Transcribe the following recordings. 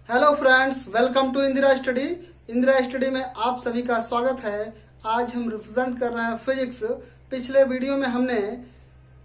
Hello friends, welcome to Indira study. Indira study में आप सभी का स्वागत है। आज हम रिप्रेजेंट कर रहे हैं फिजिक्स। पिछले वीडियो में हमने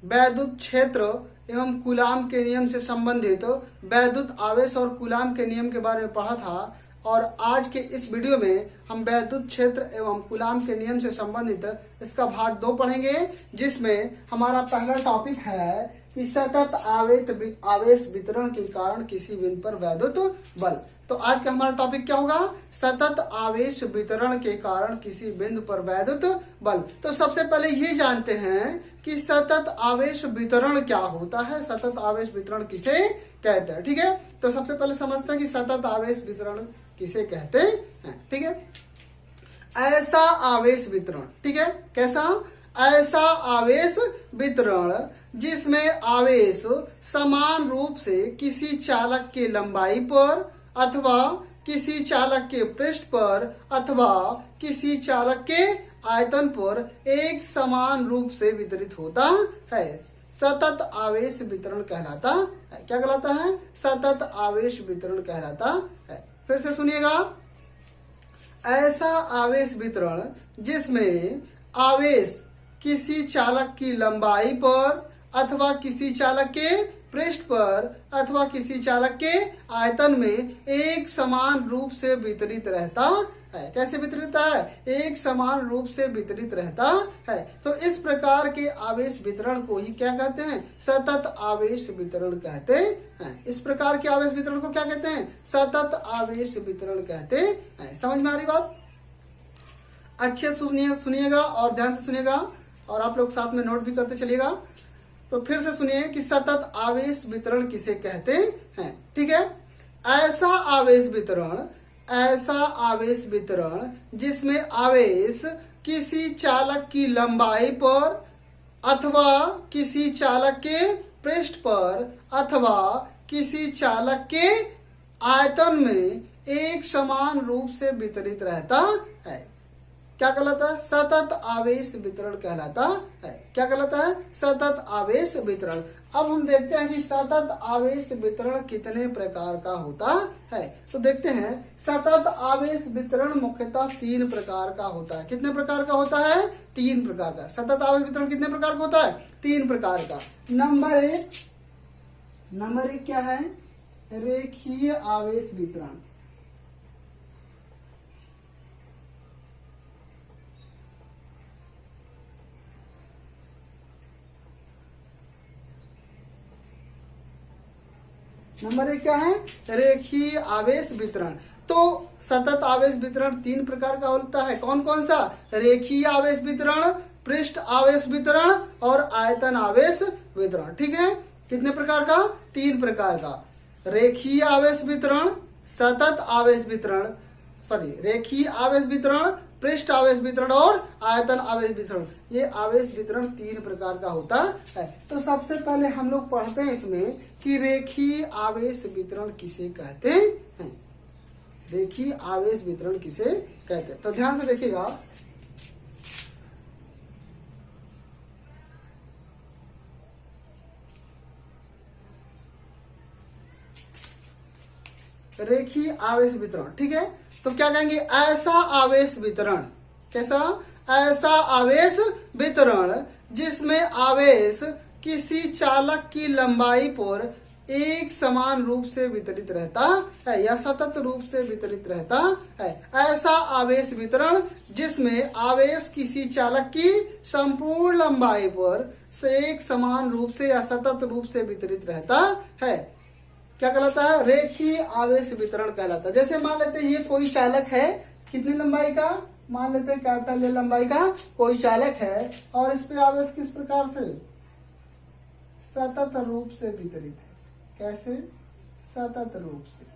वैद्युत क्षेत्र एवं कूलाम के नियम से संबंधित वैद्युत आवेश और कूलाम के नियम के बारे में पढ़ा था और आज के इस वीडियो में हम वैद्युत क्षेत्र एवं कूलाम के नियम से संबंधित इसका भाग 2 पढ़ेंगे, जिसमें हमारा पहला टॉपिक है कि सतत आवेश वितरण के कारण किसी बिंदु पर वैद्युत बल। तो आज का हमारा टॉपिक क्या होगा? सतत आवेश वितरण के कारण किसी बिंदु पर वैद्युत बल। तो सबसे पहले ये जानते हैं कि सतत आवेश वितरण क्या होता है, सतत आवेश वितरण किसे कहते हैं। ठीक है, तो सबसे पहले समझते हैं कि सतत आवेश वितरण किसे कहते हैं। ठीक है, ऐसा आवेश वितरण, ठीक है, कैसा? ऐसा आवेश वितरण जिसमें आवेश समान रूप से किसी चालक के लंबाई पर अथवा किसी चालक के पृष्ठ पर अथवा किसी चालक के आयतन पर एक समान रूप से वितरित होता है, सतत आवेश वितरण कहलाता है। क्या कहलाता है? सतत आवेश वितरण कहलाता है। फिर से सुनिएगा, ऐसा आवेश वितरण जिसमें आवेश किसी चालक की लंबाई पर अथवा किसी चालक के पृष्ठ पर अथवा किसी चालक के आयतन में एक समान रूप से वितरित रहता है। कैसे वितरित है? एक समान रूप से वितरित रहता है। तो इस प्रकार के आवेश वितरण को ही क्या कहते हैं? सतत आवेश वितरण कहते हैं। इस प्रकार के आवेश वितरण को क्या कहते हैं? सतत आवेश वितरण कहते हैं। समझ में आ रही बात? अच्छे सुनिएगा और ध्यान से सुनिएगा और आप लोग साथ में नोट भी करते चलिएगा। तो फिर से सुनिए कि सतत आवेश वितरण किसे कहते हैं। ठीक है, ऐसा आवेश वितरण जिसमें आवेश किसी चालक की लंबाई पर अथवा किसी चालक के पृष्ठ पर अथवा किसी चालक के आयतन में एक समान रूप से वितरित रहता है। क्या कहलाता है? सतत आवेश वितरण कहलाता है। क्या कहलाता है? सतत आवेश वितरण। अब हम देखते हैं कि सतत आवेश वितरण कितने प्रकार का होता है। तो देखते हैं, सतत आवेश वितरण मुख्यतः 3 प्रकार का होता है। कितने प्रकार का होता है? 3 प्रकार का। सतत आवेश वितरण कितने प्रकार का होता है? 3 प्रकार का। नंबर एक क्या है? रेखीय आवेश वितरण। नंबर 1 क्या है? रेखीय आवेश वितरण। तो सतत आवेश वितरण 3 प्रकार का होता है। कौन कौन सा? रेखीय आवेश वितरण, पृष्ठ आवेश वितरण और आयतन आवेश वितरण। ठीक है, कितने प्रकार का? 3 प्रकार का। रेखीय आवेश वितरण, सतत आवेश वितरण, रेखीय आवेश वितरण, पृष्ठ आवेश वितरण और आयतन आवेश वितरण। ये आवेश वितरण 3 प्रकार का होता है। तो सबसे पहले हम लोग पढ़ते हैं इसमें कि रेखीय आवेश वितरण किसे कहते हैं। रेखीय आवेश वितरण किसे कहते हैं? तो ध्यान से देखिएगा, रेखीय आवेश वितरण। ठीक है, तो क्या कहेंगे? ऐसा आवेश वितरण। कैसा? ऐसा आवेश वितरण जिसमें आवेश किसी चालक की लंबाई पर एक समान रूप से वितरित रहता है या सतत रूप से वितरित रहता है। ऐसा आवेश वितरण जिसमें आवेश किसी चालक की संपूर्ण लंबाई पर से एक समान रूप से या सतत रूप से वितरित रहता है। क्या कहलाता है? रेखीय आवेश वितरण कहलाता है। जैसे मान लेते हैं ये कोई चालक है, कितनी लंबाई का? मान लेते हैं कैपिटल L लंबाई का कोई चालक है और इस पे आवेश किस प्रकार से? सतत रूप से वितरित है। कैसे? सतत रूप से।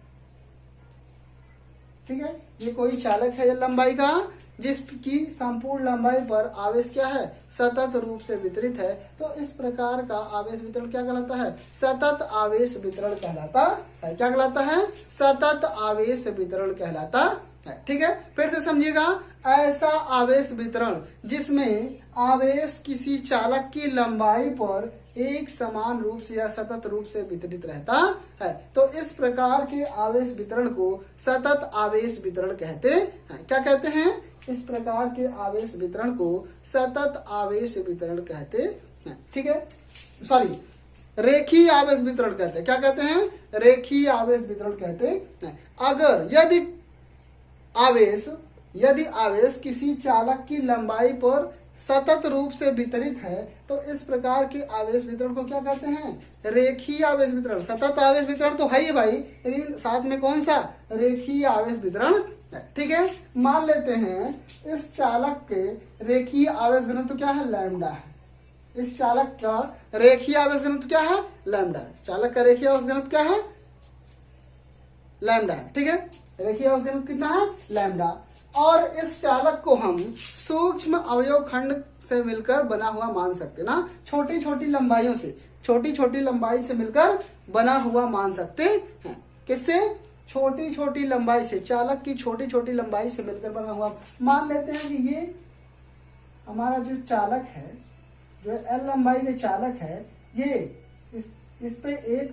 ठीक है, ये कोई चालक है लंबाई का जिसकी संपूर्ण लंबाई पर आवेश क्या है? सतत रूप से वितरित है। तो इस प्रकार का आवेश वितरण क्या कहलाता है? सतत आवेश वितरण कहलाता है। क्या कहलाता है? सतत आवेश वितरण कहलाता है। ठीक है, फिर से समझिएगा, ऐसा आवेश वितरण जिसमें आवेश किसी चालक की लंबाई पर एक समान रूप से या सतत रूप से वितरित रहता है। तो इस प्रकार के आवेश वितरण को सतत आवेश वितरण कहते हैं। क्या कहते हैं? इस प्रकार के आवेश वितरण को सतत आवेश वितरण कहते हैं। ठीक है, सॉरी, रेखीय आवेश वितरण कहते हैं। क्या कहते हैं? रेखीय आवेश वितरण कहते हैं। अगर यदि आवेश किसी चालक की लंबाई पर सतत रूप से वितरित है तो इस प्रकार के आवेश वितरण को क्या कहते हैं? रेखीय आवेश वितरण। सतत आवेश वितरण तो है ही भाई, लेकिन साथ में कौन सा? रेखीय आवेश वितरण है। ठीक है, मान लेते हैं इस चालक के रेखीय आवेश घनत्व क्या है? लैम्डा है। इस चालक का रेखीय आवेश घनत्व क्या है? लैम्डा है। चालक का रेखीय आवेश घनत्व क्या है? लैम्डा है। ठीक है, रेखीय आवेश घनत्व कितना है? लैम्डा। और इस चालक को हम सूक्ष्म अवयव खंड से मिलकर बना हुआ मान सकते हैं ना, छोटी छोटी लंबाई से मिलकर बना हुआ मान सकते हैं। किससे? छोटी छोटी लंबाई से, चालक की छोटी छोटी लंबाई से मिलकर बना हुआ। मान लेते हैं कि ये हमारा जो चालक है, जो एल लंबाई के चालक है, ये इस पे एक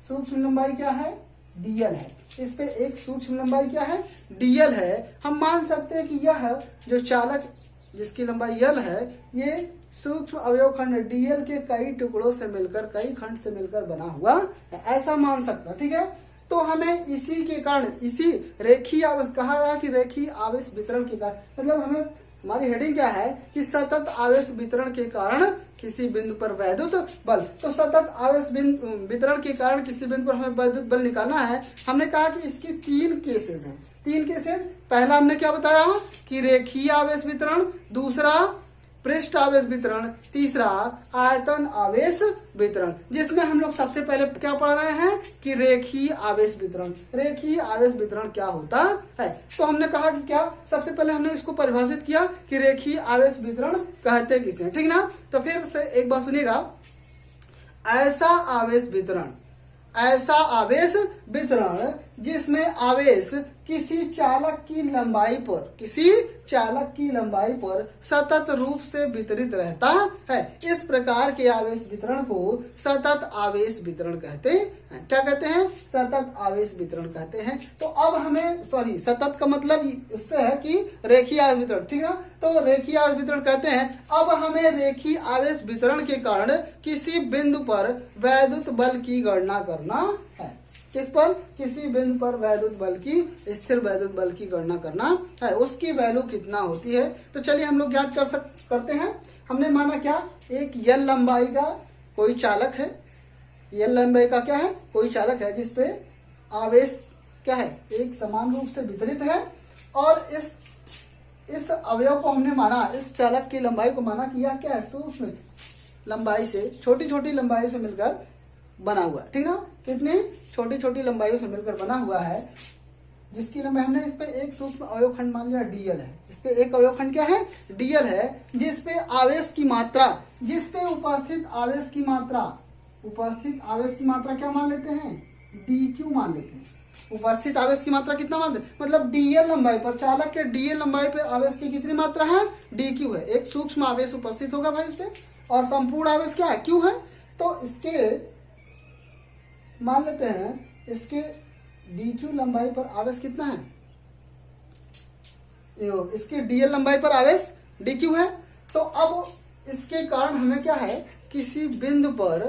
सूक्ष्म लंबाई क्या है? डीएल है। इस पे एक सूक्ष्म लंबाई क्या है? डीएल है। हम मान सकते हैं कि यह जो चालक जिसकी लंबाई एल है, ये सूक्ष्म अवयव खंड डीएल के कई टुकड़ों से मिलकर, कई खंड से मिलकर बना हुआ है, ऐसा मान सकता है। ठीक है, तो हमें इसी के कारण, इसी रेखीय आवेश कहा रहा कि रेखीय आवेश वितरण के कारण, मतलब हमें, हमारी हेडिंग क्या है कि सतत आवेश वितरण के कारण किसी बिंदु पर वैद्युत बल। तो सतत आवेश वितरण के कारण किसी बिंदु पर हमें वैद्युत बल निकालना है। हमने कहा कि इसकी 3 केसेस हैं। 3 केसेस, पहला हमने क्या बताया कि रेखीय आवेश वितरण, दूसरा पृष्ठ आवेश वितरण, तीसरा आयतन आवेश वितरण, जिसमें हम लोग सबसे पहले क्या पढ़ रहे हैं कि रेखीय आवेश वितरण। रेखीय आवेश वितरण क्या होता है? तो हमने कहा कि क्या, सबसे पहले हमने इसको परिभाषित किया कि रेखीय आवेश वितरण कहते किसे, ठीक ना। तो फिर से एक बार सुनिएगा, ऐसा आवेश वितरण जिसमें आवेश किसी चालक की लंबाई पर सतत रूप से वितरित रहता है, इस प्रकार के आवेश वितरण को सतत आवेश वितरण कहते हैं। क्या कहते हैं? सतत आवेश वितरण कहते हैं। तो अब हमें, सॉरी, सतत का मतलब इससे है कि रेखीय आवेश वितरण, ठीक है। तो रेखीय आवेश वितरण कहते हैं। अब हमें रेखीय आवेश वितरण के कारण किसी बिंदु पर वैद्युत बल की गणना करना है। किस पर? किसी बिंदु पर वैद्युत बल की, स्थिर वैद्युत बल की गणना करना है। उसकी वैल्यू कितना होती है? तो चलिए हम लोग ज्ञात करते हैं। हमने माना क्या, एक एल लंबाई का कोई चालक है। एल लंबाई का क्या है? कोई चालक है जिसपे आवेश क्या है? एक समान रूप से वितरित है। और इस अवयव को हमने माना, इस चालक की लंबाई को माना कि यह क्या है? सूक्ष्म लंबाई से, छोटी छोटी लंबाई से मिलकर बना हुआ, ठीक ना। कितनी छोटी छोटी लंबाइयों से मिलकर बना हुआ है, जिसकी लंबाई हमने इस पे एक सूक्ष्म अवयव खंड मान लिया डीएल है। इस पे एक अवयव खंड क्या है? डीएल है, जिसपे आवेश की मात्रा, जिसपे उपस्थित आवेश की मात्रा क्या मान लेते हैं? डीक्यू मान लेते हैं। उपस्थित आवेश की मात्रा कितना मानते हैं? मतलब डीएल लंबाई पर, चालक के डीएल लंबाई पर आवेश की कितनी मात्रा है? डीक्यू है। एक सूक्ष्म आवेश उपस्थित होगा भाई इस पे, और संपूर्ण आवेश क्या है? क्यू है। तो इसके मान लेते हैं, इसके डीक्यू लंबाई पर आवेश कितना है? इसके डीएल लंबाई पर आवेश डीक्यू है। तो अब इसके कारण हमें क्या है? किसी बिंदु पर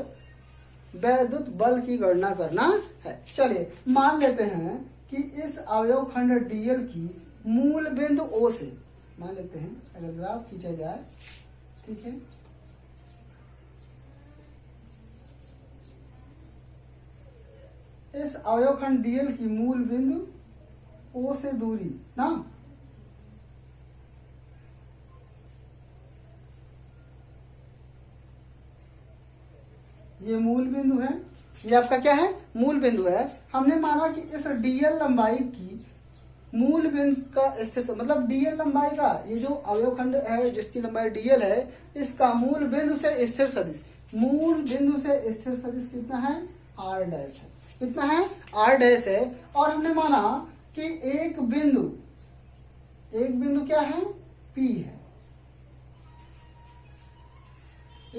वैद्युत बल की गणना करना है। चलिए मान लेते हैं कि इस अवयव खंड डीएल की मूल बिंदु ओ से, मान लेते हैं अगर ग्राफ खींचा जाए, ठीक है, इस अवयव खंड डीएल की मूल बिंदु ओ से दूरी ना, ये मूल बिंदु है। ये आपका क्या है? मूल बिंदु है। हमने माना कि इस डीएल लंबाई की मूल बिंदु का स्थिर, मतलब डीएल लंबाई का, ये जो अवयव खंड है जिसकी लंबाई डीएल है, इसका मूल बिंदु से स्थिर सदिश, मूल बिंदु से स्थिर सदिश कितना है? आर डैश है। कितना है? आर डैश है। और हमने माना कि एक बिंदु क्या है? पी है।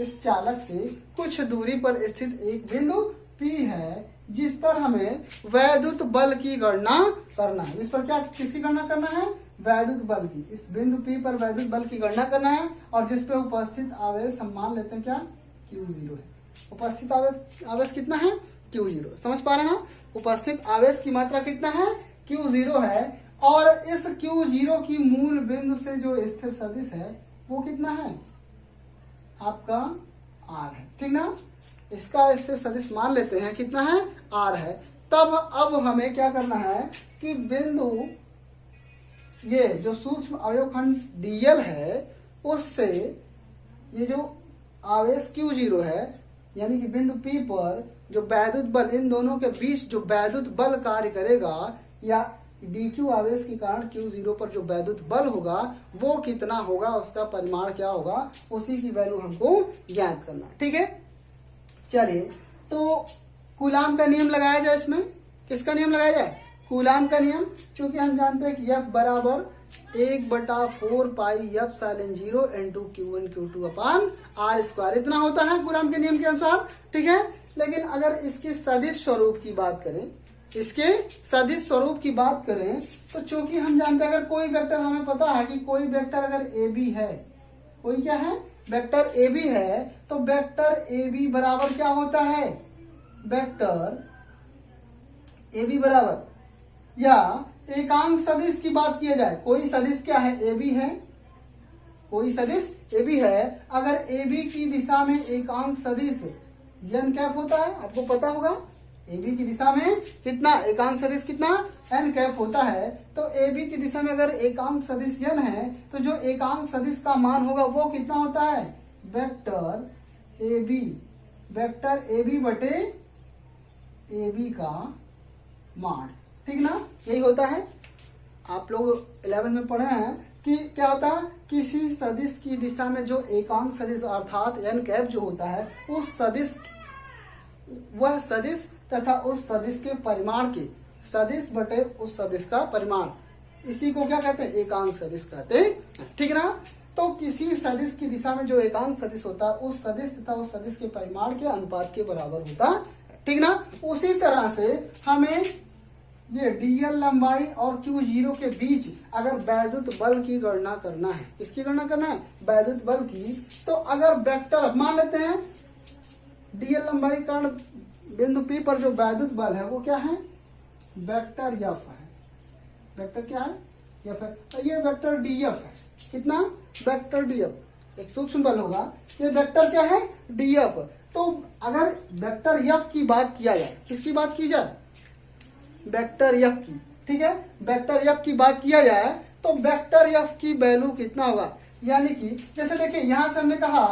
इस चालक से कुछ दूरी पर स्थित एक बिंदु P है जिस पर हमें वैद्युत बल की गणना करना है। इस पर क्या किसकी गणना करना है? वैद्युत बल की। इस बिंदु P पर वैद्युत बल की गणना करना है और जिस पे उपस्थित आवेश हम मान लेते हैं क्या Q0 है। उपस्थित आवेश कितना है? Q0। समझ पा रहे ना? उपस्थित आवेश की मात्रा कितना है? Q0 है और इस Q0 की मूल बिंदु से जो स्थिर सदिश है वो कितना है? आपका R है, ठीक ना? इसका स्थिर सदिश मान लेते हैं कितना है? R है। तब अब हमें क्या करना है कि बिंदु ये जो सूक्ष्म अवयवखंड dl है उससे ये जो आवेश Q0 है यानी कि बिंदु P पर जो वैद्युत बल इन दोनों के बीच जो वैद्युत बल कार्य करेगा या dq आवेश के कारण Q0 पर जो वैद्युत बल होगा वो कितना होगा, उसका परिमाण क्या होगा, उसी की वैल्यू हमको ज्ञात करना है। ठीक है, चलिए तो कूलाम का नियम लगाया जाए। इसमें किसका नियम लगाया जाए? कूलाम का नियम। क्योंकि हम जानते हैं कि F बराबर 1/4 pi epsilon 0 into Q1 Q2 अपान R², इतना होता है कूलाम के नियम के अनुसार। ठीक है, लेकिन अगर इसके सदिश स्वरूप की बात करें, इसके सदिश स्वरूप की बात करें तो चूंकि हम जानते हैं अगर कोई वेक्टर, हमें पता है कि कोई वेक्टर अगर AB है, कोई क्या है? वेक्टर AB है, तो वेक्टर AB बराबर क्या होता है? वेक्टर AB बराबर, या एकांक सदिश की बात किया जाए, कोई सदिश क्या है? AB है, कोई सदिश AB है। अगर AB की दिशा में एकांक सदिश n कैप होता है, आपको पता होगा AB की दिशा में कितना एकांक सदिश कितना n कैप होता है। तो AB की दिशा में अगर एकांक सदिश n है तो जो एकांक सदिश का मान होगा वो कितना होता है? वेक्टर AB बटे AB का मान, ठीक ना? यही होता है। आप लोग 11th में पढ़े हैं कि क्या होता है, किसी सदिश की दिशा में जो एकांक सदिश अर्थात n कैप जो होता है उस सदिश, वह सदिश तथा उस सदिश के परिमाण के, सदिश बटे उस सदिश का परिमाण, इसी को क्या कहते हैं? एकांक सदिश कहते हैं, ठीक ना? तो किसी सदिश की दिशा में जो एकांक सदिश होता है उस सदिश तथा उस सदिश के परिमाण के अनुपात के बराबर होता है, ठीक ना? उसी तरह से हमें ये dl लंबाई और Q0 के बीच अगर वैद्युत बल की गणना करना है, किसकी गणना करना है? वैद्युत बल की। तो अगर वेक्टर मान लेते हैं dl लंबाई कारण बिंदु P पर जो वैद्युत बल है वो क्या है? वेक्टर F है। वेक्टर क्या है? F है। तो ये वेक्टर dF है। कितना? वेक्टर dF एक सूक्ष्म बल होगा। ये वेक्टर क्या है? dF। तो अगर वेक्टर F की बात किया जाए, किसकी बात की जाए? वेक्टर F की, ठीक है? वेक्टर F की बात किया जाए तो वेक्टर F की वैल्यू कितना होगा? यानी कि जैसे देखिए यहाँ से हमने कहा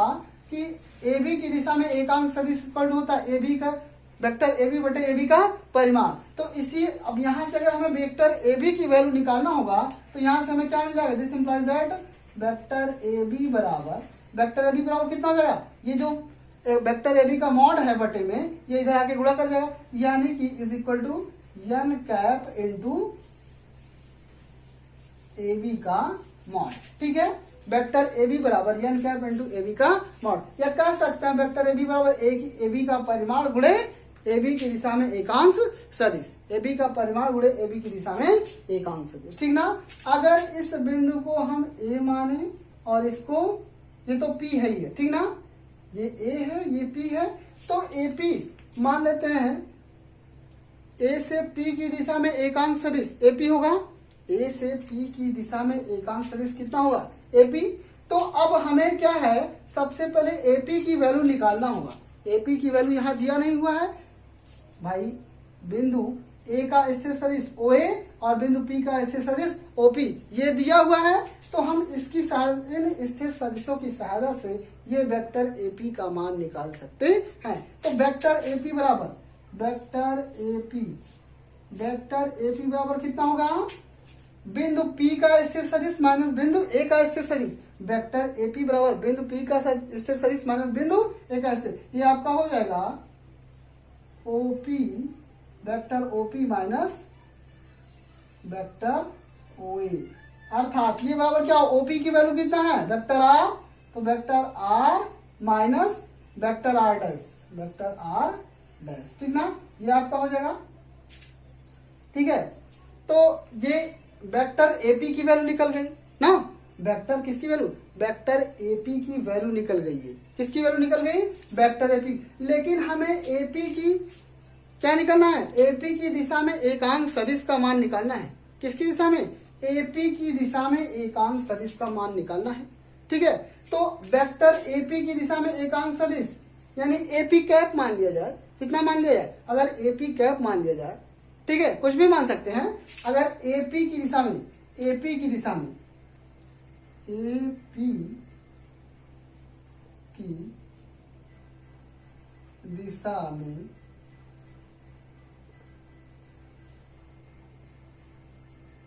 कि AB की दिशा में एकांक सदिश पद होता है AB का, वेक्टर AB बटे AB का परिमाण। तो इसी, अब यहाँ से अगर हमें वेक्टर AB की वैल्यू निकालना होगा तो यहाँ से हमें क्या मिल जाएगा? This implies that vector AB बराबर कितना हो जाएगा? ये जो वेक्टर AB का मॉड है बटे में, ये इधर आके गुणा कर जाएगा, यानी कि is equal to n cap into AB का मॉड, ठीक है? वेक्टर AB बराबर n कैप इंटू AB का मॉड, या कह सकते हैं वेक्टर AB बराबर AB का परिमाण गुणे AB की दिशा में एकांक सदिश, AB का परिमाण गुणे AB की दिशा में एकांक सदिश, ठीक ना? अगर इस बिंदु को हम A माने और इसको, ये तो P है ही है, ठीक ना? ये A है, ये P है, तो AP मान लेते हैं A से P की दिशा में एकांक सदिश AP होगा। A से P की दिशा में एकांक सदिश कितना होगा? AP। तो अब हमें क्या है, सबसे पहले AP की वैल्यू निकालना होगा। AP की वैल्यू यहाँ दिया नहीं हुआ है भाई। बिंदु A का स्थिर सदिश OA और बिंदु P का स्थिर सदिश OP ये दिया हुआ है। तो हम इसकी इन स्थिर सदिशों की सहायता से ये वेक्टर AP का मान निकाल सकते हैं। तो वेक्टर AP बराबर बराबर कितना होगा? बिंदु P का स्थिर सदिश माइनस बिंदु A का स्थिर सदिश। वेक्टर AP बराबर बिंदु P का स्थिर सदिश माइनस बिंदु A का स्थिर, ये आपका हो जाएगा OP, vector OP minus vector OA, अर्थात ये बराबर क्या? OP की वैल्यू कितना है? वेक्टर R, तो vector R minus vector R dash, vector R dash, ठीक ना, ये आपका हो जाएगा। ठीक है, तो ये वेक्टर एपी की वैल्यू निकल गई ना, वेक्टर किसकी वैल्यू, वेक्टर एपी की वैल्यू निकल गई है। किसकी वैल्यू निकल गई, वेक्टर एपी। लेकिन हमें एपी की क्या निकालना है, एपी की दिशा में एकांक सदिश का मान निकालना है। किसकी दिशा में, एपी की दिशा में एकांक सदिश का मान निकालना है। ठीक है, तो वेक्टर एपी की दिशा में एकांक सदिश यानी एपी कैप मान लिया जाए। कितना मान लिया जाए, अगर एपी कैप मान लिया जाए, ठीक है, कुछ भी मान सकते हैं। अगर एपी की दिशा में, एपी की दिशा में, एपी की दिशा में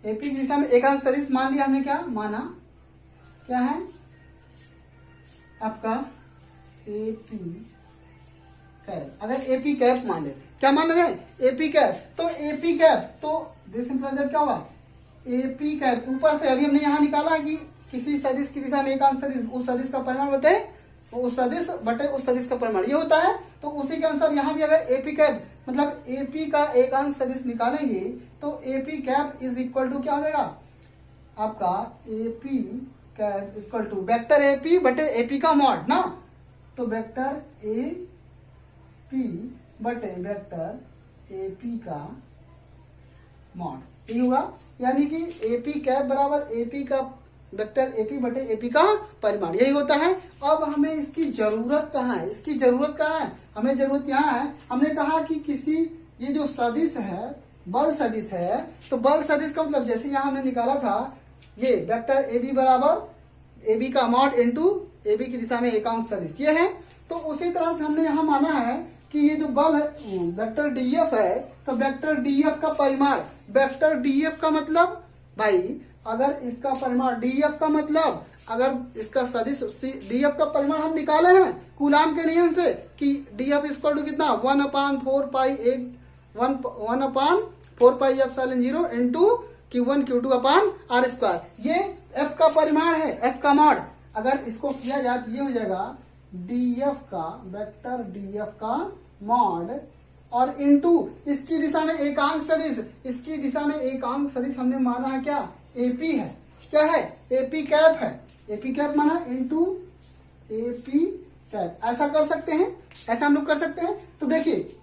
एपी की दिशा में एकांक सदिश मान लिया हमने, क्या माना, क्या है आपका एपी कैप। अगर एपी कैप मान ले, क्या मान रहे हैं, एपी कैप, तो एपी कैप, तो दिस इंप्लाइज क्या होगा, एपी कैप ऊपर से अभी हमने यहाँ निकाला कि किसी सदिश की दिशा में एकांक सदिश, उस सदिश का परिमाण बटे उस सदिश बटे उस सदिश का परिमाण, ये होता है। तो उसी के अनुसार यहाँ भी अगर एपी कैप मतलब एपी का एकांक सदिश निकालेंगे तो AP cap is equal to क्या हो जाएगा आपका, AP cap equal to vector AP बटे एपी का मॉड ना, तो वेक्टर एपी बटे वेक्टर एपी का मॉड, ये हुआ। यानी कि एपी कैप बराबर एपी का वेक्टर एपी बटे एपी का परिमाण, यही होता है। अब हमें इसकी जरूरत कहाँ है, इसकी जरूरत कहाँ है, हमें जरूरत यहाँ है। हमने कहा कि किसी ये जो सदिश है, बल सदिश है, तो बल सदिश का मतलब जैसे यहाँ हमने निकाला था ये वेक्टर ए बी बराबर ए बी का मॉड इंटू ए बी की दिशा में एकांक सदिश, ये है। तो उसी तरह से हमने यहाँ माना है कि ये जो बल है वेक्टर डी एफ है, तो वेक्टर डी एफ का परिमाण, वेक्टर डी एफ का मतलब भाई अगर इसका परिमाण डी एफ का मतलब अगर इसका सदिश डी एफ का परिमाण हम निकाले हैं कूलाम के नियम से कि डी एफ इक्वल टू कितना 1/4 pi 1/4 pi epsilon 0 into Q1 Q2 upon R square, ये एफ का परिमाण है, एफ का मॉड। अगर इसको किया जाए तो ये हो जाएगा डी एफ का वेक्टर डी एफ का मॉड और इंटू इसकी दिशा में एकांक सदिश, इसकी दिशा में एकांक सदिश हमने माना है क्या, एपी है, क्या है, एपी कैप है, एपी कैप माना इंटू एपी कैप। ऐसा कर सकते हैं, ऐसा हम लोग कर सकते हैं। तो देखिए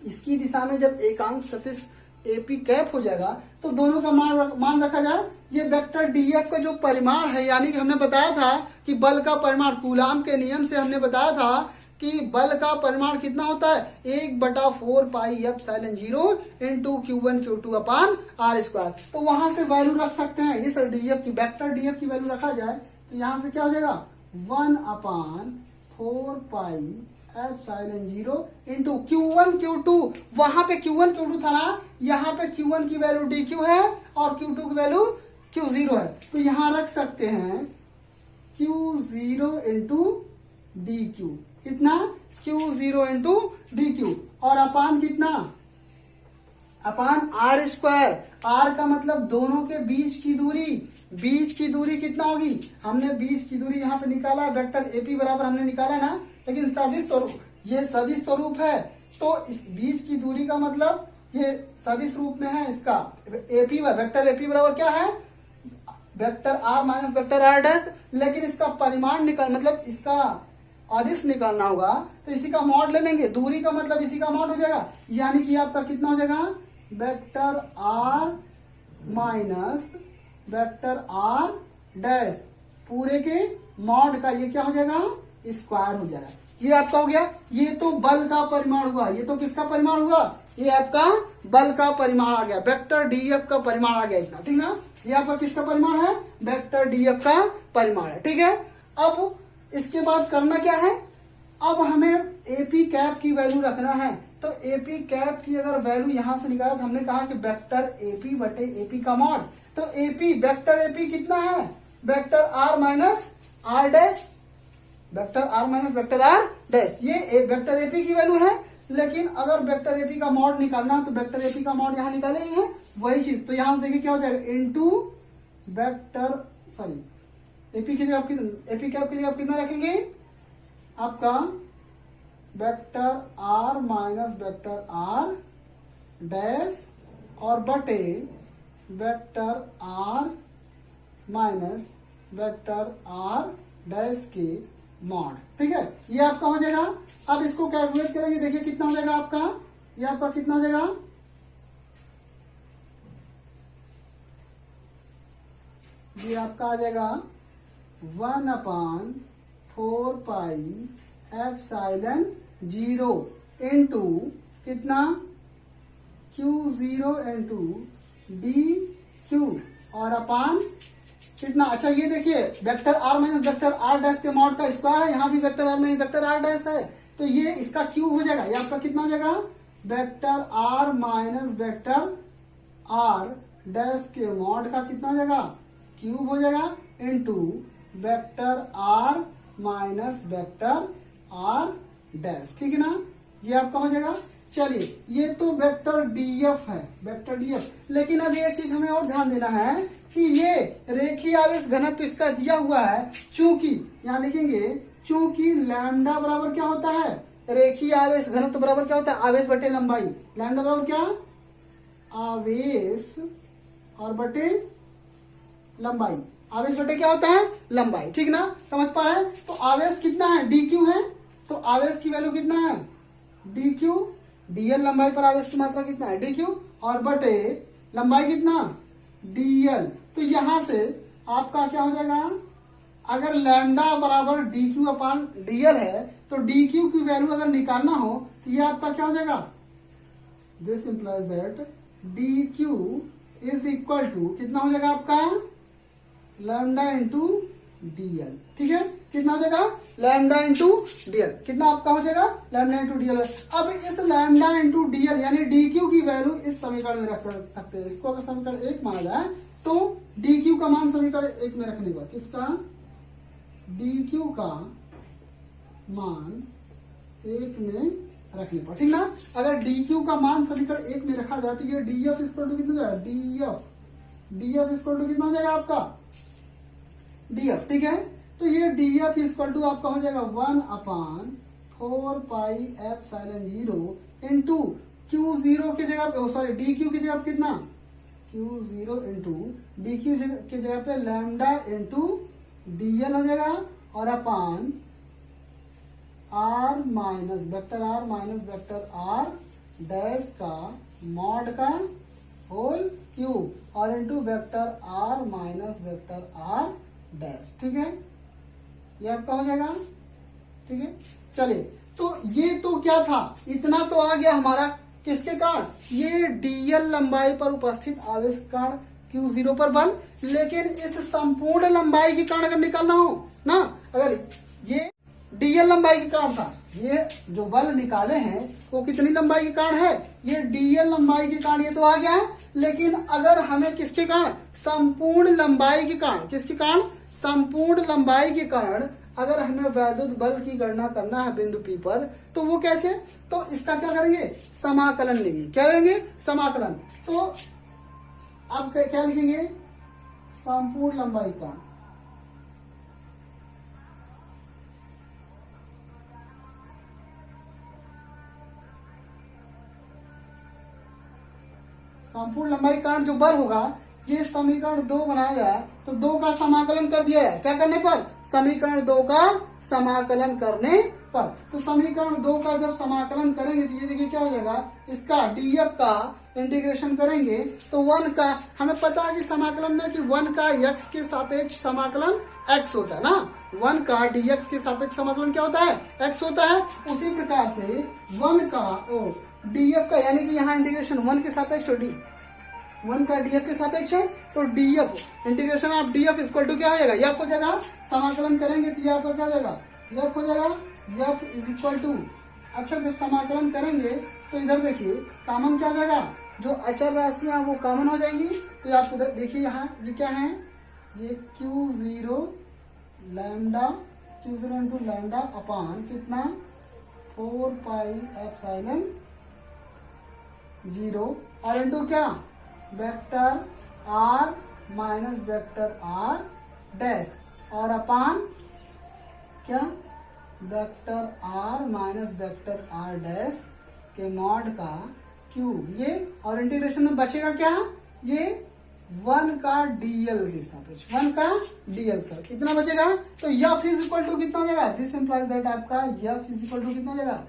इसकी दिशा में जब एकांक सदिश एपी कैप हो जाएगा तो दोनों का मान रखा जाए। ये वेक्टर डीएफ का जो परिमाण है, यानी कि हमने बताया था कि बल का परिमाण कूलाम के नियम से हमने बताया था कि बल का परिमाण कितना होता है 1/4 pi epsilon 0 into Q1 Q2 upon R square. तो वहां से वैल्यू रख सकते हैं, इस डीएफ की वेक्टर डीएफ की वैल्यू रखा जाए तो यहाँ से क्या हो जाएगा 1/4 pi epsilon 0 into Q1 Q2, वहां पे Q1 Q2 था ना, यहाँ पे Q1 की वैल्यू DQ है और Q2 की वैल्यू Q0 है, तो यहाँ रख सकते हैं Q0 इंटू DQ, कितना Q0 इंटू DQ, और अपान कितना, अपान आर स्क्वायर। आर का मतलब दोनों के बीच की दूरी, बीच की दूरी कितना होगी, हमने बीच की दूरी यहाँ पे निकाला, वेक्टर एपी बराबर हमने निकाला ना, लेकिन सदिश स्वरूप, ये सदिश स्वरूप है तो इस बीच की दूरी का मतलब ये सदिश रूप में है इसका एपी, वेक्टर एपी बराबर क्या है vector R minus vector R dash, लेकिन इसका परिमाण निकाल मतलब इसका अदिश निकालना होगा तो इसी का मॉड ले लेंगे, दूरी का मतलब इसी का मॉड हो जाएगा, यानी कि आपका कितना हो जाएगा vector R minus vector R dash पूरे के मॉड का ये क्या हो जाएगा स्क्वायर हो जाएगा। ये आपका हो गया, ये तो बल का परिमाण हुआ, ये तो किसका परिमाण हुआ, ये आपका बल का परिमाण आ गया, वेक्टर डीएफ का परिमाण आ गया इतना, ठीक ना। ये आपका किसका परिमाण है, वेक्टर डीएफ का परिमाण है, ठीक है। अब इसके बाद करना क्या है, अब हमें एपी कैप की वैल्यू रखना है। तो एपी कैप की अगर वैल्यू यहां से निकाला तो हमने कहा कि वेक्टर एपी बटे एपी का मॉड, तो एपी वेक्टर एपी कितना है vector R minus R dash, vector R minus vector R dash, ये वेक्टर एपी की वैल्यू है। लेकिन अगर वेक्टर एपी का मॉड निकालना है तो वेक्टर एपी का मॉड यहाँ निकाले ही है वही चीज, तो यहाँ से देखिए क्या हो जाएगा इंटू वेक्टर सॉरी एपी की जगह एपी कैप की जगह आप कितना रखेंगे आपका vector R minus vector R dash और बटे vector R minus vector R dash के मॉड। ठीक है, ये आपका हो जाएगा। अब इसको कैलकुलेट करेंगे, देखिए कितना हो जाएगा आपका, ये आपका कितना हो जाएगा, ये आपका आ जाएगा 1/4πε0 इंटू कितना Q0 इंटू DQ और अपान कितना। अच्छा ये देखिए vector R minus vector R dash के मॉड का स्क्वायर है, यहाँ भी vector R minus vector R dash है, तो ये इसका क्यूब हो जाएगा। ये आपका कितना हो जाएगा, vector R minus vector R dash के मॉड का कितना हो जाएगा, क्यूब हो जाएगा, into vector R minus vector R dash. ठीक है ना, ये आपका हो जाएगा। चलिए ये तो वेक्टर डीएफ है, वेक्टर डीएफ। लेकिन अब एक चीज हमें और ध्यान देना है कि ये रेखीय आवेश घनत्व तो इसका दिया हुआ है, चूंकि यहाँ लिखेंगे चूंकि लैम्डा बराबर क्या होता है, रेखीय आवेश घनत्व बराबर क्या होता है, आवेश बटे लंबाई। लैम्डा बराबर क्या, आवेश और बटे लंबाई। आवेश बटे क्या होता है, लंबाई। ठीक ना, समझ पा रहे हैं। तो आवेश कितना है, डीक्यू है, तो आवेश की वैल्यू कितना है, डीक्यू। डीएल लंबाई पर आवेश की मात्रा कितना है, डीक्यू, और बटे लंबाई कितना, डीएल। तो यहां से आपका क्या हो जाएगा, अगर लैम्डा बराबर डीक्यू अपान डीएल है तो डीक्यू की वैल्यू अगर निकालना हो तो ये आपका क्या हो जाएगा, this implies that DQ is equal to कितना हो जाएगा आपका, लैम्डा इंटू डीएल। ठीक है, कितना हो जाएगा, लैम्डा इंटू डीएल। कितना आपका हो जाएगा, लैम्डा इंटू डीएल। अब इस लैम्डा इंटू डीएल यानी डीक्यू की वैल्यू इस समीकरण में रख सकते हैं। इसको अगर समीकरण 1 माना जाए तो डीक्यू का मान समीकरण 1 में रखने पर किसका, डीक्यू का मान 1 में रखने पर। ठीक ना, अगर डीक्यू का मान समीकरण 1 में रखा जाए तो ये डीएफ इक्वल टू कितना हो जाएगा, डीएफ इक्वल टू कितना हो जाएगा आपका, डीएफ। ठीक है, तो ये डीएफ इक्वल टू आपका हो जाएगा 1/4πε0 इंटू Q0 की जगह पे, सॉरी DQ की जगह पे कितना, Q0 इंटू DQ की जगह पे लैम्डा इंटू DL हो जाएगा, और अपान R minus vector R dash का मॉड का होल क्यूब और into vector R minus vector R dash. ठीक है, ये आपका हो जाएगा। ठीक है, चलिए तो ये तो क्या था, इतना तो आ गया हमारा किसके कारण, ये डीएल लंबाई पर उपस्थित आवेश कारण Q0 पर बल। लेकिन इस संपूर्ण लंबाई के कारण अगर निकालना हो ना, अगर ये डीएल लंबाई के कारण था, ये जो बल निकाले हैं वो कितनी लंबाई के कारण है, ये डीएल लंबाई के कारण ये तो आ गया है। लेकिन अगर हमें किसके कारण, संपूर्ण लंबाई के कारण, किसके कारण, संपूर्ण लंबाई के कारण अगर हमें वैद्युत बल की गणना करना है बिंदु P पर, तो वो कैसे, तो इसका क्या करेंगे, समाकलन लेंगे। क्या लेंगे, समाकलन। तो अब क्या लिखेंगे, संपूर्ण लंबाई का संपूर्ण लंबाई कारण जो बल होगा, ये समीकरण 2 बनाया जाए तो 2 का समाकलन कर दिया है। क्या करने पर, समीकरण 2 का समाकलन करने पर। तो समीकरण 2 का जब समाकलन करेंगे तो ये देखिए क्या हो जाएगा, इसका डीएफ का इंटीग्रेशन करेंगे तो 1 का, हमें पता है कि समाकलन में कि 1 का x के सापेक्ष समाकलन x होता है ना, 1 का dx के सापेक्ष समाकलन क्या होता है, x होता है। उसी प्रकार से 1 का डीएफ का, यानी कि यहाँ इंटीग्रेशन 1 के सापेक्ष और 1 का डीएफ के सापेक्ष है, तो DF integration of DF equal to क्या हो जाएगा, एफ हो जाएगा। समाकलन करेंगे तो यहाँ पर क्या हो जाएगा, एफ हो जाएगा, एफ इज इक्वल टू। अच्छा, जब समाकलन करेंगे तो इधर देखिए कॉमन क्या हो जाएगा, जो अचर राशियां वो कॉमन हो जाएंगी। तो आप इधर देखिए, यहाँ ये क्या है, ये Q0 lambda, Q0 into lambda अपान कितना 4πε0 और इंटू क्या, vector R minus vector R dash और अपान क्या vector R minus vector R dash के मॉड का क्यूब, ये और इंटीग्रेशन में बचेगा क्या, ये 1 का डीएल के सापेक्ष, 1 का डीएल सर कितना बचेगा, तो एफ इज इक्वल टू कितना हो जाएगा, दिस इंप्लाइज दैट आपका एफ इज इक्वल टू कितना हो जाएगा,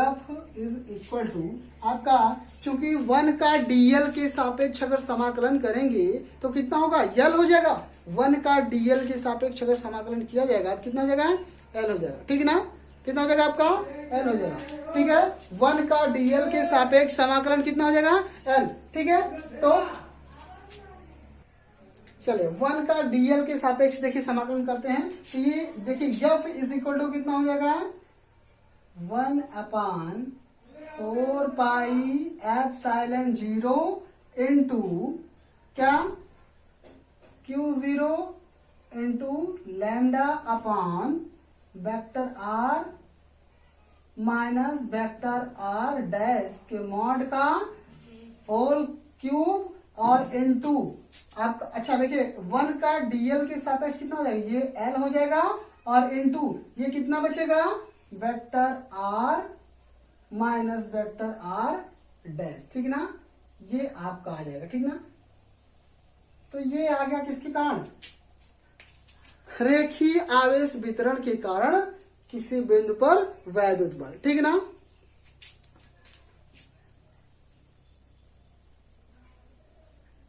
एफ इज इक्वल टू आपका, चूंकि 1 का डीएल के सापेक्ष अगर समाकलन करेंगे तो कितना होगा, एल हो जाएगा, 1 का डीएल के सापेक्ष अगर समाकलन किया जाएगा तो कितना हो जाएगा, एल हो जाएगा, ठीक है ना, कितना हो जाएगा आपका, एल हो जाएगा, ठीक है, 1 का डीएल के सापेक्ष समाकलन कितना हो जाएगा, एल, ठीक है, तो चलिए 1 का डीएल के सापेक्ष देखिए समाकलन करते हैं, तो ये देखिए एफ इज इक्वल टू कितना हो जाएगा, 1/4 पाई एप्सिलॉन 0 इंटू क्या, Q0 into lambda upon vector R minus vector R dash के मॉड का होल क्यूब और इनटू आपका, अच्छा देखिए 1 का डीएल के सापेक्ष कितना हो जाएगा, ये एल हो जाएगा और इनटू ये कितना बचेगा, vector R minus vector R dash, ठीक ना, ये आपका आ जाएगा, ठीक ना, तो ये आ गया किसके कारण, रेखीय आवेश वितरण के कारण किसी बिंदु पर वैद्युत बल, ठीक ना।